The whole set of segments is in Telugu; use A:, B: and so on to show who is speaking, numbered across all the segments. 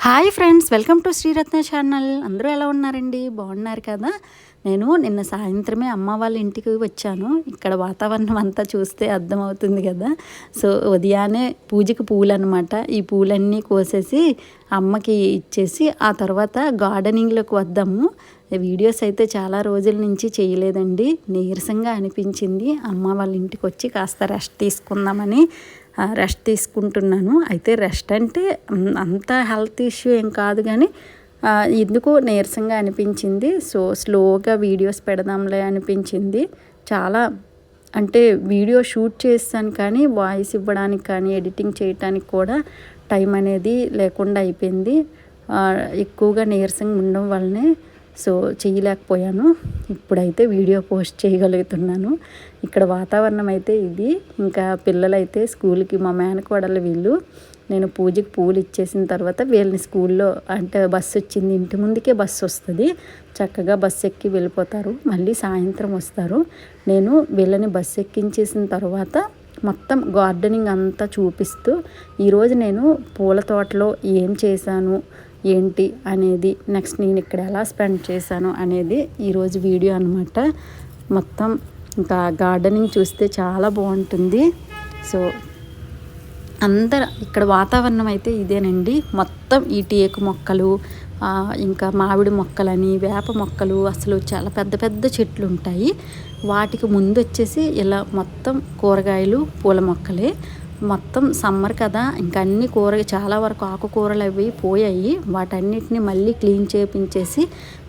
A: Hi friends, welcome to Sriratna channel. అందరూ ఎలా ఉన్నారండి? బాగున్నారు కదా? నేను నిన్న సాయంత్రమే అమ్మ వాళ్ళ ఇంటికి వచ్చాను. ఇక్కడ వాతావరణం అంతా చూస్తే అర్థమవుతుంది కదా. సో ఉదయాన్నే పూజకి పూలు అనమాట. ఈ పూలన్నీ కోసేసి అమ్మకి ఇచ్చేసి ఆ తర్వాత గార్డెనింగ్లోకి వద్దాము. వీడియోస్ అయితే చాలా రోజుల నుంచి చేయలేదండి. నీరసంగా అనిపించింది. అమ్మ వాళ్ళ ఇంటికి వచ్చి కాస్త రెస్ట్ తీసుకుందామని రెస్ట్ తీసుకుంటున్నాను. అయితే రెస్ట్ అంటే అంత హెల్త్ ఇష్యూ ఏం కాదు, కానీ ఎందుకు నీరసంగా అనిపించింది. సో స్లోగా వీడియోస్ పెడదాంలే అనిపించింది. చాలా అంటే వీడియో షూట్ చేస్తాను, కానీ వాయిస్ ఇవ్వడానికి కానీ ఎడిటింగ్ చేయడానికి కూడా టైం అనేది లేకుండా అయిపోయింది. ఎక్కువగా నీరసంగా ఉండడం వల్లనే సో చేయలేకపోయాను. ఇప్పుడైతే వీడియో పోస్ట్ చేయగలుగుతున్నాను. ఇక్కడ వాతావరణం అయితే ఇది. ఇంకా పిల్లలైతే స్కూల్కి, మా మేనకోడళ్ళు వీళ్ళు, నేను పూజకి పూలు ఇచ్చేసిన తర్వాత వీళ్ళని స్కూల్లో అంటే బస్సు వచ్చింది, ఇంటి ముందుకే బస్సు వస్తుంది, చక్కగా బస్సు ఎక్కి వెళ్ళిపోతారు. మళ్ళీ సాయంత్రం వస్తారు. నేను వీళ్ళని బస్సు ఎక్కించేసిన తర్వాత మొత్తం గార్డెనింగ్ అంతా చూపిస్తూ ఈరోజు నేను పూల తోటలో ఏం చేశాను ఏంటి అనేది, నెక్స్ట్ నేను ఇక్కడ ఎలా స్పెండ్ చేశాను అనేది ఈరోజు వీడియో అనమాట. మొత్తం ఇంకా గార్డెనింగ్ చూస్తే చాలా బాగుంటుంది. సో అందరూ ఇక్కడ వాతావరణం అయితే ఇదేనండి. మొత్తం ఈ టేకు మొక్కలు, ఇంకా మామిడి మొక్కలని, వేప మొక్కలు, అసలు చాలా పెద్ద పెద్ద చెట్లు ఉంటాయి. వాటికి ముందు వచ్చేసి ఇలా మొత్తం కూరగాయలు, పూల మొక్కలే. మొత్తం సమ్మర్ కదా, ఇంకా అన్ని చాలా వరకు ఆకుకూరలు అవి పోయాయి. వాటన్నిటిని మళ్ళీ క్లీన్ చేయించేసి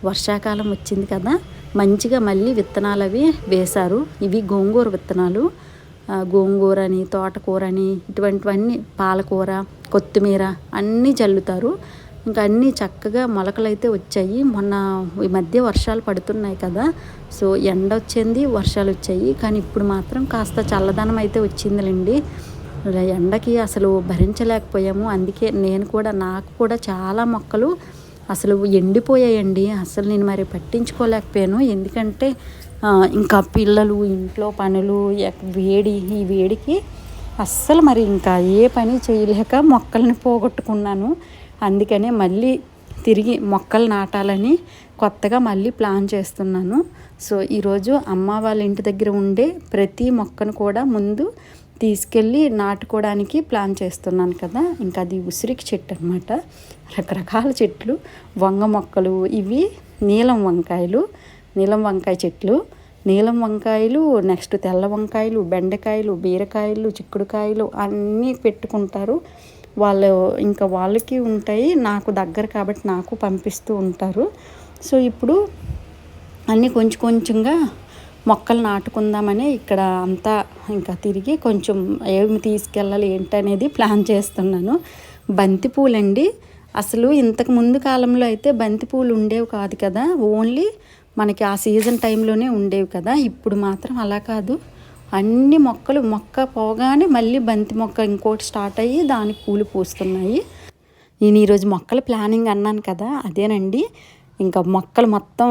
A: వర్షాకాలం వచ్చింది కదా, మంచిగా మళ్ళీ విత్తనాలు అవి వేశారు. ఇవి గోంగూర విత్తనాలు. గోంగూర అని, తోటకూర అని, ఇటువంటివన్నీ, పాలకూర, కొత్తిమీర అన్నీ చల్లుతారు. ఇంకా అన్నీ చక్కగా మొలకలు అయితే వచ్చాయి. మొన్న ఈ మధ్య వర్షాలు పడుతున్నాయి కదా, సో ఎండ వచ్చింది, వర్షాలు వచ్చాయి. కానీ ఇప్పుడు మాత్రం కాస్త చల్లదనం అయితే వచ్చిందిలేండి. ఎండకి అసలు భరించలేకపోయాము. అందుకే నాకు కూడా చాలా మొక్కలు అసలు ఎండిపోయాయండి. అసలు నేను మరి పట్టించుకోలేకపోయాను. ఎందుకంటే ఇంకా పిల్లలు, ఇంట్లో పనులు, ఈ వేడికి అస్సలు మరి ఇంకా ఏ పని చేయలేక మొక్కల్ని పోగొట్టుకున్నాను. అందుకనే మళ్ళీ తిరిగి మొక్కలు నాటాలని కొత్తగా మళ్ళీ ప్లాన్ చేస్తున్నాను. సో ఈరోజు అమ్మ వాళ్ళ ఇంటి దగ్గర ఉండే ప్రతి మొక్కను కూడా ముందు తీసుకెళ్ళి నాటుకోవడానికి ప్లాన్ చేస్తున్నాను కదా. ఇంకా అది ఉసిరికి చెట్టు అనమాట. రకరకాల చెట్లు, వంగ మొక్కలు, ఇవి నీలం వంకాయ చెట్లు. నీలం వంకాయలు, నెక్స్ట్ తెల్ల వంకాయలు, బెండకాయలు, బీరకాయలు, చిక్కుడుకాయలు అన్నీ పెట్టుకుంటారు వాళ్ళు. ఇంకా వాళ్ళకి ఉంటాయి, నాకు దగ్గర కాబట్టి నాకు పంపిస్తూ ఉంటారు. సో ఇప్పుడు అన్నీ కొంచెం కొంచెంగా మొక్కలు నాటుకుందామని ఇక్కడ అంతా ఇంకా తిరిగి కొంచెం ఏమి తీసుకెళ్ళాలి ఏంటనేది ప్లాన్ చేస్తున్నాను. బంతిపూలండి. అసలు ఇంతకు ముందు కాలంలో అయితే బంతిపూలు ఉండేవి కాదు కదా, ఓన్లీ మనకి ఆ సీజన్ టైంలోనే ఉండేవి కదా. ఇప్పుడు మాత్రం అలా కాదు, అన్ని మొక్క పోగానే మళ్ళీ బంతి మొక్క ఇంకోటి స్టార్ట్ అయ్యి దానికి పూలు పూస్తున్నాయి. నేను ఈరోజు మొక్కల ప్లానింగ్ అన్నాను కదా, అదేనండి. ఇంకా మొక్కలు మొత్తం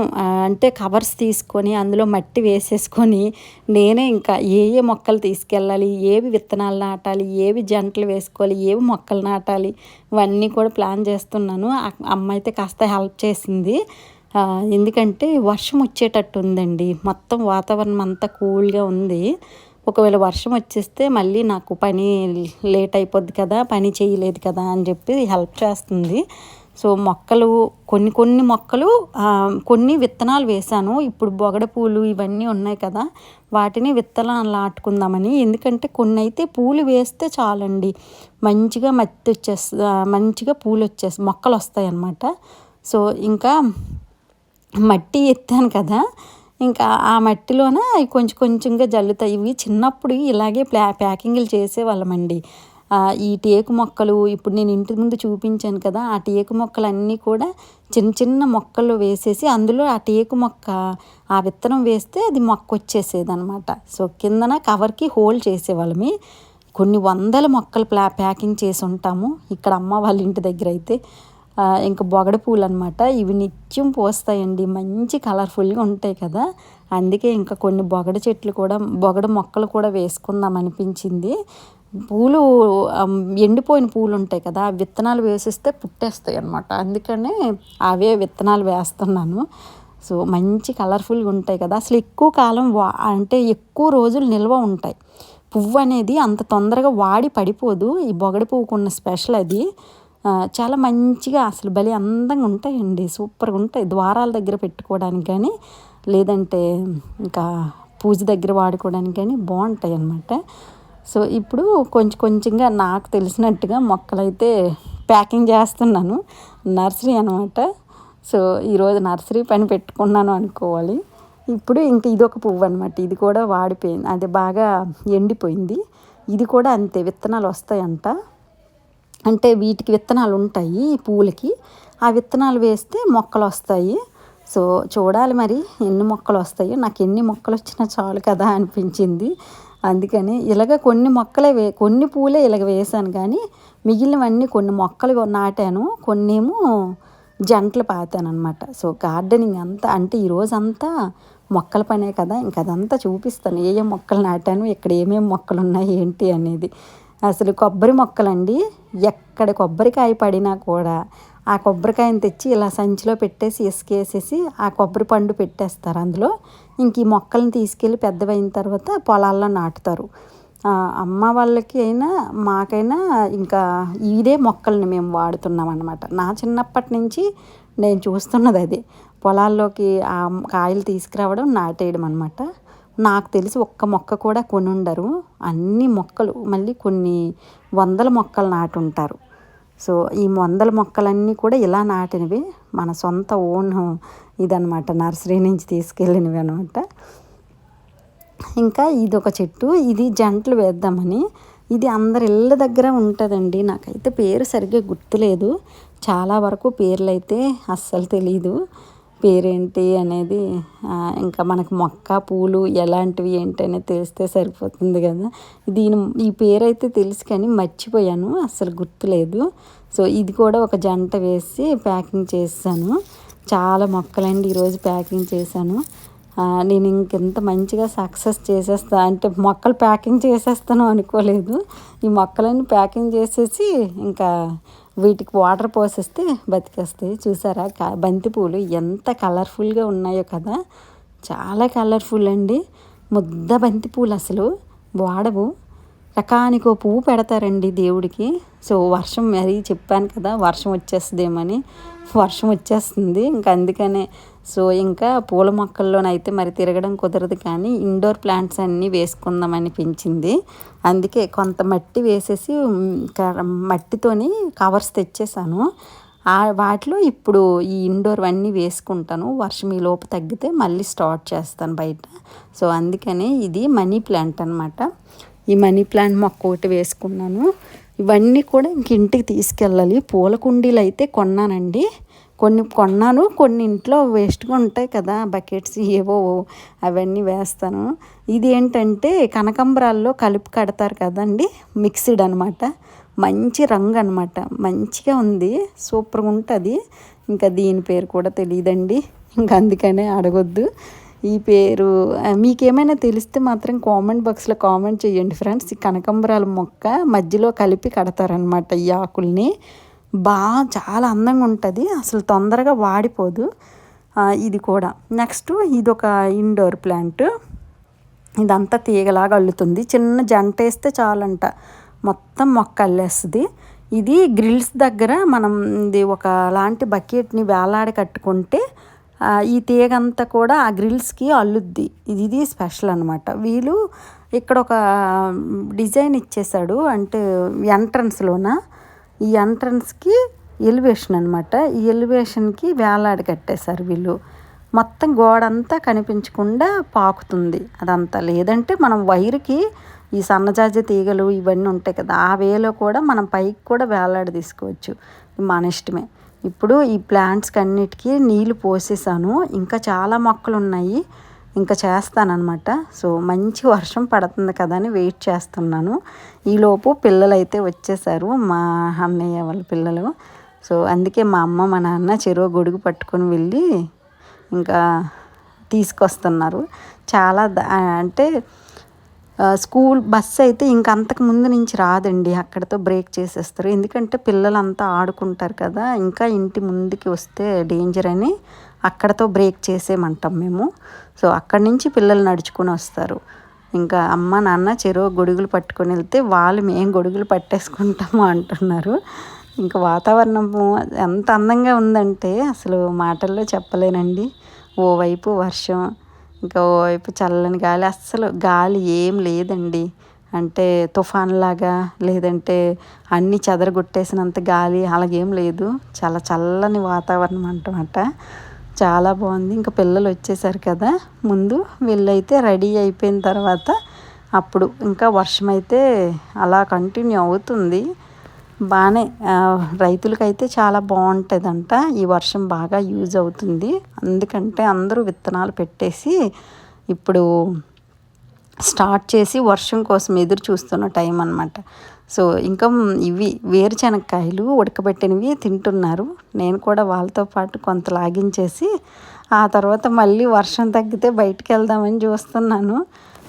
A: అంటే కవర్స్ తీసుకొని అందులో మట్టి వేసేసుకొని నేనే ఇంకా ఏ మొక్కలు తీసుకెళ్ళాలి, ఏవి విత్తనాలు నాటాలి, ఏవి జంటలు వేసుకోవాలి, ఏవి మొక్కలు నాటాలి, ఇవన్నీ కూడా ప్లాన్ చేస్తున్నాను. అమ్మ అయితే కాస్త హెల్ప్ చేసింది. ఎందుకంటే వర్షం వచ్చేటట్టు ఉందండి. మొత్తం వాతావరణం అంతా కూల్గా ఉంది. ఒకవేళ వర్షం వచ్చేస్తే మళ్ళీ నాకు పని లేట్ అయిపోద్ది కదా, పని చేయలేదు కదా అని చెప్పి హెల్ప్ చేస్తుంది. సో మొక్కలు కొన్ని మొక్కలు కొన్ని విత్తనాలు వేశాను. ఇప్పుడు బొగడ పూలు ఇవన్నీ ఉన్నాయి కదా, వాటిని విత్తనాలు నాటుకుందామని. ఎందుకంటే కొన్ని అయితే పూలు వేస్తే చాలండి, మంచిగా మట్టి వచ్చేస్తుంది, మంచిగా పూలు మొక్కలు వస్తాయి అన్నమాట. సో ఇంకా మట్టి ఎత్తాను కదా, ఇంకా ఆ మట్టిలోన కొంచెం కొంచెంగా జల్లుతాయి. ఇవి చిన్నప్పుడు ఇలాగే ప్యాకింగ్లు చేసేవాళ్ళమండి. ఈ టేకు మొక్కలు ఇప్పుడు నేను ఇంటి ముందు చూపించాను కదా, ఆ టేకు మొక్కలు అన్నీ కూడా చిన్న చిన్న మొక్కలు వేసేసి అందులో ఆ టేకు మొక్క ఆ విత్తనం వేస్తే అది మొక్క వచ్చేసేది అనమాట. సో కిందన కవర్కి హోల్డ్ చేసేవాళ్ళమి. కొన్ని వందల మొక్కలు ప్యాకింగ్ చేసి ఉంటాము ఇక్కడ అమ్మ వాళ్ళ ఇంటి దగ్గర అయితే. ఇంకా బొగడ పూలు అనమాట. ఇవి నిత్యం పోస్తాయండి, మంచి కలర్ఫుల్గా ఉంటాయి కదా. అందుకే ఇంకా కొన్ని బొగడ మొక్కలు కూడా వేసుకుందాం అనిపించింది. పూలు ఎండిపోయిన పూలు ఉంటాయి కదా, విత్తనాలు వేసిస్తే పుట్టేస్తాయి అన్నమాట. అందుకనే అవే విత్తనాలు వేస్తున్నాను. సో మంచి కలర్ఫుల్గా ఉంటాయి కదా, అసలు ఎక్కువ కాలం అంటే ఎక్కువ రోజులు నిల్వ ఉంటాయి. పువ్వు అనేది అంత తొందరగా వాడి పడిపోదు. ఈ బొగడి పువ్వుకున్న స్పెషల్ అది. చాలా మంచిగా అసలు భలే అందంగా ఉంటాయండి, సూపర్గా ఉంటాయి. ద్వారాల దగ్గర పెట్టుకోవడానికి కానీ, లేదంటే ఇంకా పూజ దగ్గర వాడుకోవడానికి కానీ బాగుంటాయి అన్నమాట. సో ఇప్పుడు కొంచెం కొంచెంగా నాకు తెలిసినట్టుగా మొక్కలైతే ప్యాకింగ్ చేస్తున్నాను. నర్సరీ అనమాట. సో ఈరోజు నర్సరీ పని పెట్టుకున్నాను అనుకోవాలి. ఇప్పుడు ఇంక ఇదొక పువ్వు అనమాట. ఇది కూడా వాడిపోయింది, అది బాగా ఎండిపోయింది. ఇది కూడా అంతే, విత్తనాలు వస్తాయంట. అంటే వీటికి విత్తనాలు ఉంటాయి ఈ పువ్వులకి, ఆ విత్తనాలు వేస్తే మొక్కలు వస్తాయి. సో చూడాలి మరి ఎన్ని మొక్కలు వస్తాయో. నాకు ఎన్ని మొక్కలు వచ్చినా చాలు కదా అనిపించింది. అందుకని ఇలాగ కొన్ని మొక్కలే కొన్ని పూలే ఇలాగ వేసాను, కానీ మిగిలినవన్నీ కొన్ని మొక్కలు నాటాను, కొన్నేమో జంటలు పాతాను అనమాట. సో గార్డెనింగ్ అంతా అంటే ఈరోజంతా మొక్కల పనే కదా, ఇంకా అదంతా చూపిస్తాను. ఏ మొక్కలు నాటాను, ఇక్కడ ఏమేమి మొక్కలు ఉన్నాయి ఏంటి అనేది. అసలు కొబ్బరి మొక్కలండి, ఎక్కడ కొబ్బరికాయ పడినా కూడా ఆ కొబ్బరికాయని తెచ్చి ఇలా సంచిలో పెట్టేసి ఇసుకేసేసి ఆ కొబ్బరి పండు పెట్టేస్తారు అందులో. ఇంక ఈ మొక్కలను తీసుకెళ్ళి పెద్దవైన తర్వాత పొలాల్లో నాటుతారు. అమ్మ వాళ్ళకి అయినా మాకైనా ఇంకా ఇదే మొక్కల్ని మేము వాడుతున్నాం అన్నమాట. నా చిన్నప్పటి నుంచి నేను చూస్తున్నది అదే, పొలాల్లోకి ఆ కాయలు తీసుకురావడం, నాటేయడం అనమాట. నాకు తెలిసి ఒక్క మొక్క కూడా కొని ఉండరు, అన్ని మొక్కలు మళ్ళీ కొన్ని వందల మొక్కలు నాటుంటారు. సో ఈ వందల మొక్కలన్నీ కూడా ఇలా నాటినవి, మన సొంత ఓన్ ఇదనమాట, నర్సరీ నుంచి తీసుకెళ్ళినవి అనమాట. ఇంకా ఇదొక చెట్టు, ఇది జంటలు వేద్దామని. ఇది అందరి ఇళ్ళ దగ్గర ఉంటుందండి. నాకైతే పేరు సరిగ్గా గుర్తులేదు, చాలా వరకు పేర్లు అయితే అస్సలు తెలీదు. పేరేంటి అనేది ఇంకా మనకు మొక్క పూలు ఎలాంటివి ఏంటి అనేది తెలిస్తే సరిపోతుంది కదా. ఈ పేరైతే తెలుసు కానీ మర్చిపోయాను, అస్సలు గుర్తులేదు. సో ఇది కూడా ఒక జంట వేసి ప్యాకింగ్ చేశాను. చాలా మొక్కలండి ఈరోజు ప్యాకింగ్ చేశాను. నేను ఇంకెంత మంచిగా సక్సెస్ చేసేస్తా అంటే మొక్కలు ప్యాకింగ్ చేసేస్తాను అనుకోలేదు. ఈ మొక్కలన్నీ ప్యాకింగ్ చేసేసి ఇంకా వీటికి వాటర్ పోసేస్తే బతికేస్తాయి. చూసారా బంతిపూలు ఎంత కలర్ఫుల్గా ఉన్నాయో కదా, చాలా కలర్ఫుల్ అండి. ముద్ద బంతిపూలు అసలు వాడవు, రకానికి పువ్వు పెడతారండి దేవుడికి. సో వర్షం మరీ చెప్పాను కదా వర్షం వచ్చేస్తుందేమని, వర్షం వచ్చేస్తుంది ఇంకా అందుకనే. సో ఇంకా పూల మొక్కల్లోనైతే మరి తిరగడం కుదరదు, కానీ ఇండోర్ ప్లాంట్స్ అన్నీ వేసుకుందాం అనిపించింది. అందుకే కొంత మట్టి వేసేసి మట్టితోని కవర్స్ తెచ్చేసాను. వాటిలో ఇప్పుడు ఈ ఇండోర్ అన్నీ వేసుకుంటాను. వర్షం ఈ లోపు తగ్గితే మళ్ళీ స్టార్ట్ చేస్తాను బయట. సో అందుకనే ఇది మనీ ప్లాంట్ అనమాట. ఈ మనీ ప్లాంట్ మొక్క ఒకటి వేసుకున్నాను. ఇవన్నీ కూడా ఇంక ఇంటికి తీసుకెళ్ళాలి. పూల కుండీలు అయితే కొన్నానండి, కొన్ని ఇంట్లో వేస్ట్గా ఉంటాయి కదా బకెట్స్ ఏవో, అవన్నీ వేస్తాను. ఇది ఏంటంటే కనకాంబరాల్లో కలిపి కడతారు కదండి, మిక్స్డ్ అనమాట. మంచి రంగు అనమాట, మంచిగా ఉంది, సూపర్గా ఉంటుంది. ఇంకా దీని పేరు కూడా తెలియదండి, ఇంకా అందుకనే అడగొద్దు ఈ పేరు. మీకేమైనా తెలిస్తే మాత్రం కామెంట్ బాక్స్లో కామెంట్ చేయండి ఫ్రెండ్స్. ఈ కనకాంబరాల మొక్క మధ్యలో కలిపి కడతారనమాట ఈ ఆకుల్ని. చాలా అందంగా ఉంటుంది, అసలు తొందరగా వాడిపోదు. ఇది కూడా నెక్స్ట్ ఇదొక ఇండోర్ ప్లాంట్. ఇదంతా తీగలాగా అల్లుతుంది, చిన్న జంట వేస్తే చాలంట మొత్తం మొక్క అల్లేస్తుంది. ఇది గ్రిల్స్ దగ్గర మనం ఇది ఒక లాంటి బకెట్ని వేలాడి కట్టుకుంటే ఈ తీగంతా కూడా ఆ గ్రిల్స్కి అల్లుద్ది. ఇది స్పెషల్ అనమాట. వీళ్ళు ఇక్కడ ఒక డిజైన్ ఇచ్చేసాడు, అంటే ఎంట్రన్స్లోన ఈ ఎంట్రన్స్కి ఎలివేషన్ అనమాట. ఈ ఎలివేషన్కి వేలాడి కట్టేశారు వీళ్ళు. మొత్తం గోడంతా కనిపించకుండా పాకుతుంది అదంతా. లేదంటే మనం వైర్కి ఈ సన్నజాజి తీగలు ఇవన్నీ ఉంటాయి కదా, ఆ వేలో కూడా మనం పైకి కూడా వేలాడి తీసుకోవచ్చు, మన ఇష్టమే. ఇప్పుడు ఈ ప్లాంట్స్కి అన్నిటికీ నీళ్ళు పోసేసాను. ఇంకా చాలా మొక్కలు ఉన్నాయి, ఇంకా చేస్తానన్నమాట. సో మంచి వర్షం పడుతుంది కదా అని వెయిట్ చేస్తున్నాను. ఈలోపు పిల్లలు అయితే వచ్చేసారు, మా అన్నయ్య వాళ్ళ పిల్లలు. సో అందుకే మా అమ్మ మా నాన్న చెరువు గొడుగు పట్టుకొని వెళ్ళి ఇంకా తీసుకొస్తున్నారు. చాలా అంటే స్కూల్ బస్సు అయితే ఇంక అంతకు ముందు నుంచి రాదండి, అక్కడితో బ్రేక్ చేసేస్తారు. ఎందుకంటే పిల్లలంతా ఆడుకుంటారు కదా, ఇంకా ఇంటి ముందుకి వస్తే డేంజర్ అని అక్కడతో బ్రేక్ చేసేయమంటాం మేము. సో అక్కడి నుంచి పిల్లలు నడుచుకొని వస్తారు. ఇంకా అమ్మ నాన్న చెరువు గొడుగులు పట్టుకొని వెళ్తే వాళ్ళు మేము గొడుగులు పట్టేసుకుంటాము అంటున్నారు. ఇంకా వాతావరణము ఎంత అందంగా ఉందంటే అసలు మాటల్లో చెప్పలేనండి. ఓవైపు వర్షం, ఇంకా ఓవైపు చల్లని గాలి, అస్సలు గాలి ఏం లేదండి. అంటే తుఫాన్ లాగా లేదంటే అన్నీ చెదరగొట్టేసినంత గాలి అలాగేం లేదు. చాలా చల్లని వాతావరణం అంటమాట. చాలా బాగుంది. ఇంకా పిల్లలు వచ్చేసారు కదా, ముందు వీళ్ళైతే రెడీ అయిపోయిన తర్వాత అప్పుడు ఇంకా వర్షం అయితే అలా కంటిన్యూ అవుతుంది. బాగానే రైతులకైతే చాలా బాగుంటుందంట. ఈ వర్షం బాగా యూజ్ అవుతుంది. అందుకంటే అందరూ విత్తనాలు పెట్టేసి ఇప్పుడు స్టార్ట్ చేసి వర్షం కోసం ఎదురు చూస్తున్న టైం అన్నమాట. సో ఇంకా ఇవి వేరుశనక్కాయలు ఉడకబెట్టినవి తింటున్నారు. నేను కూడా వాళ్ళతో పాటు కొంత లాగించేసి ఆ తర్వాత మళ్ళీ వర్షం తగ్గితే బయటికి వెళ్దామని చూస్తున్నాను.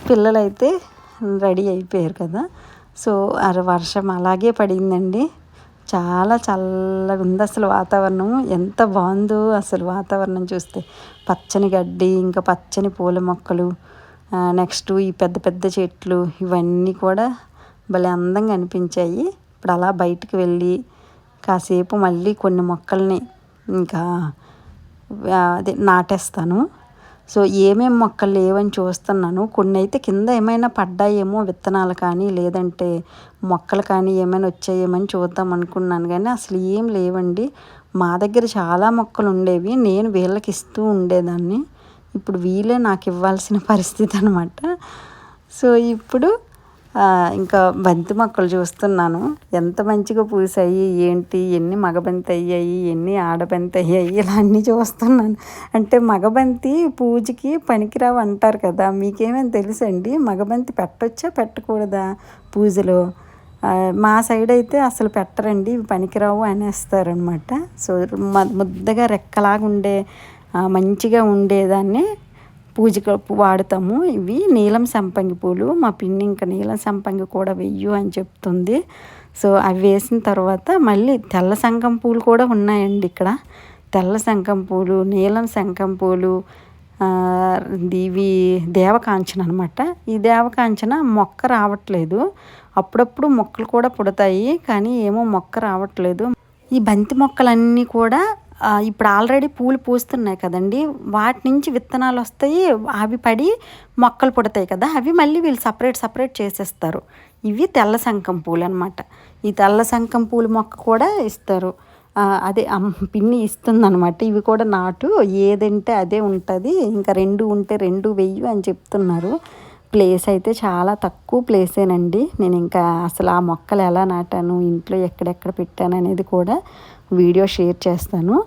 A: పిల్లలైతే రెడీ అయిపోయారు కదా. సో వర్షం అలాగే పడిందండి. చాలా చల్లగా ఉంది అసలు వాతావరణం. ఎంత బాగుందో అసలు వాతావరణం చూస్తే. పచ్చని గడ్డి, ఇంకా పచ్చని పూల మొక్కలు, నెక్స్ట్ ఈ పెద్ద పెద్ద చెట్లు, ఇవన్నీ కూడా భలే అందంగా అనిపించాయి. ఇప్పుడు అలా బయటికి వెళ్ళి కాసేపు మళ్ళీ కొన్ని మొక్కల్ని ఇంకా అదే నాటేస్తాను. సో ఏమేం మొక్కలు లేవని చూస్తున్నాను. కొన్ని అయితే కింద ఏమైనా పడ్డాయేమో విత్తనాలు కానీ లేదంటే మొక్కలు కానీ ఏమైనా వచ్చాయేమని చూద్దాం అనుకున్నాను, కానీ అసలు ఏం లేవండి. మా దగ్గర చాలా మొక్కలు ఉండేవి, నేను వీళ్ళకి ఇస్తూ ఉండేదాన్ని. ఇప్పుడు వీళ్ళే నాకు ఇవ్వాల్సిన పరిస్థితి అనమాట. సో ఇప్పుడు ఇంకా బంతి మొక్కలు చూస్తున్నాను. ఎంత మంచిగా పూసాయి ఏంటి, ఎన్ని మగబంతి అయ్యాయి, ఎన్ని ఆడబంతి అయ్యాయి, ఇలా అన్నీ చూస్తున్నాను. అంటే మగబంతి పూజకి పనికిరావు అంటారు కదా, మీకేమేమి తెలుసండి? మగబంతి పెట్టొచ్చా పెట్టకూడదా పూజలో? మా సైడ్ అయితే అసలు పెట్టరండి, ఇవి పనికిరావు అనేస్తారనమాట. సో ముద్దగా రెక్కలాగా ఉండే మంచిగా ఉండేదాన్ని పూజకు వాడతాము. ఇవి నీలం సంపంగి పూలు. మా పిన్ని ఇంకా నీలం సంపంగి కూడా వెయ్యు అని చెప్తుంది. సో అవి వేసిన తర్వాత మళ్ళీ తెల్ల శంఖం పూలు కూడా ఉన్నాయండి ఇక్కడ. తెల్ల శంఖం పూలు, నీలం శంఖం పూలు, ఇవి దేవకాంచన అనమాట. ఈ దేవకాంచన మొక్క రావట్లేదు. అప్పుడప్పుడు మొక్కలు కూడా పుడతాయి, కానీ ఏమో మొక్క రావట్లేదు. ఈ బంతి మొక్కలన్నీ కూడా ఇప్పుడు ఆల్రెడీ పూలు పూస్తున్నాయి కదండి, వాటి నుంచి విత్తనాలు వస్తాయి, అవి పడి మొక్కలు పుడతాయి కదా, అవి మళ్ళీ వీళ్ళు సపరేట్ చేసేస్తారు. ఇవి తెల్ల శంఖం పూలు అనమాట. ఈ తెల్ల శంఖం పూలు మొక్క కూడా ఇస్తారు. అదే పిన్ని ఇస్తుందనమాట. ఇవి కూడా నాటు, ఏదంటే అదే ఉంటుంది, ఇంకా 2 ఉంటే 2 వెయ్యి అని చెప్తున్నారు. ప్లేస్ అయితే చాలా తక్కువ ప్లేసేనండి. నేను ఇంకా అసలు ఆ మొక్కలు ఎలా నాటాను, ఇంట్లో ఎక్కడెక్కడ పెట్టాను అనేది కూడా వీడియో షేర్ చేస్తాను.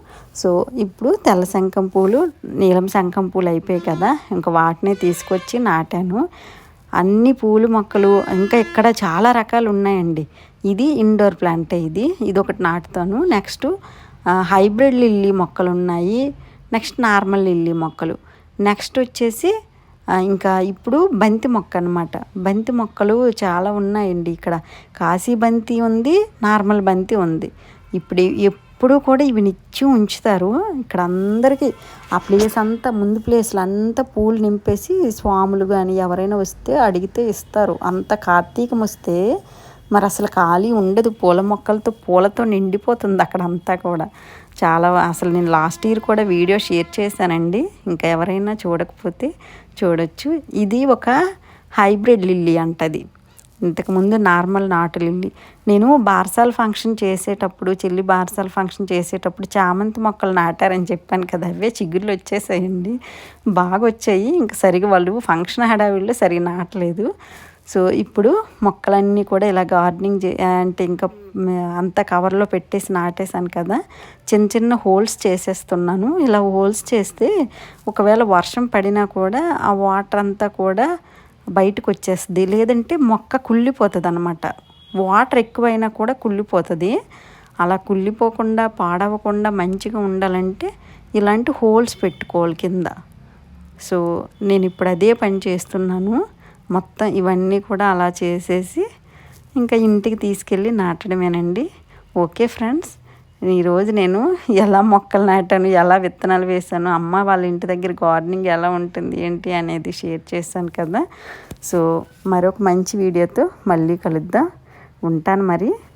A: సో ఇప్పుడు తెల్ల శంఖం పూలు, నీలం శంఖం పూలు అయిపోయాయి కదా, ఇంకా వాటినే తీసుకొచ్చి నాటాను. అన్ని పూలు మొక్కలు ఇంకా ఇక్కడ చాలా రకాలు ఉన్నాయండి. ఇది ఇండోర్ ప్లాంటే, ఇది ఒకటి నాటుతాను. నెక్స్ట్ హైబ్రిడ్ లిల్లీ మొక్కలు ఉన్నాయి. నెక్స్ట్ నార్మల్ లిల్లీ మొక్కలు. నెక్స్ట్ వచ్చేసి ఇంకా ఇప్పుడు బంతి మొక్క అనమాట. బంతి మొక్కలు చాలా ఉన్నాయండి ఇక్కడ. కాశీ బంతి ఉంది, నార్మల్ బంతి ఉంది. ఎప్పుడు కూడా ఇవి నిత్యం ఉంచుతారు ఇక్కడ అందరికీ. ఆ ప్లేస్ అంతా, ముందు ప్లేస్లు అంతా పూలు నింపేసి స్వాములు కానీ ఎవరైనా వస్తే అడిగితే ఇస్తారు. అంత కార్తీకం వస్తే మరి అసలు ఖాళీ ఉండదు, పూల మొక్కలతో పూలతో నిండిపోతుంది అక్కడ అంతా కూడా. చాలా అసలు నేను లాస్ట్ ఇయర్ కూడా వీడియో షేర్ చేశానండి, ఇంకా ఎవరైనా చూడకపోతే చూడొచ్చు. ఇది ఒక హైబ్రిడ్ లిల్లీ అంటది. ఇంతకుముందు నార్మల్ నాటు లిల్లీ. నేను బార్సాల ఫంక్షన్ చేసేటప్పుడు, చెల్లి బార్సాల ఫంక్షన్ చేసేటప్పుడు చామంతి మొక్కలు నాటారని చెప్పాను కదా, అవే చిగుళ్ళు వచ్చేసాయండి, బాగా వచ్చాయి. ఇంకా సరిగా వాళ్ళు ఫంక్షన్ హడావిడిలో సరిగా నాటలేదు. సో ఇప్పుడు మొక్కలన్నీ కూడా ఇలా గార్డెనింగ్ అంటే ఇంకా అంతా కవర్లో పెట్టేసి నాటేశాను కదా, చిన్న హోల్స్ చేసేస్తున్నాను. ఇలా హోల్స్ చేస్తే ఒకవేళ వర్షం పడినా కూడా ఆ వాటర్ అంతా కూడా బయటకు వచ్చేస్తుంది, లేదంటే మొక్క కుళ్ళిపోతుంది అనమాట. వాటర్ ఎక్కువైనా కూడా కుళ్ళిపోతుంది. అలా కుళ్ళిపోకుండా పాడవకుండా మంచిగా ఉండాలంటే ఇలాంటి హోల్స్ పెట్టుకోవాలి కింద. సో నేను ఇప్పుడు అదే పని చేస్తున్నాను. మొత్తం ఇవన్నీ కూడా అలా చేసేసి ఇంకా ఇంటికి తీసుకెళ్ళి నాటడమేనండి. ఓకే ఫ్రెండ్స్, ఈరోజు నేను ఎలా మొక్కలు నాటాను, ఎలా విత్తనాలు వేసాను, అమ్మ వాళ్ళ ఇంటి దగ్గర గార్డెనింగ్ ఎలా ఉంటుంది ఏంటి అనేది షేర్ చేశాను కదా. సో మరొక మంచి వీడియోతో మళ్ళీ కలుద్దాం. ఉంటాను మరి.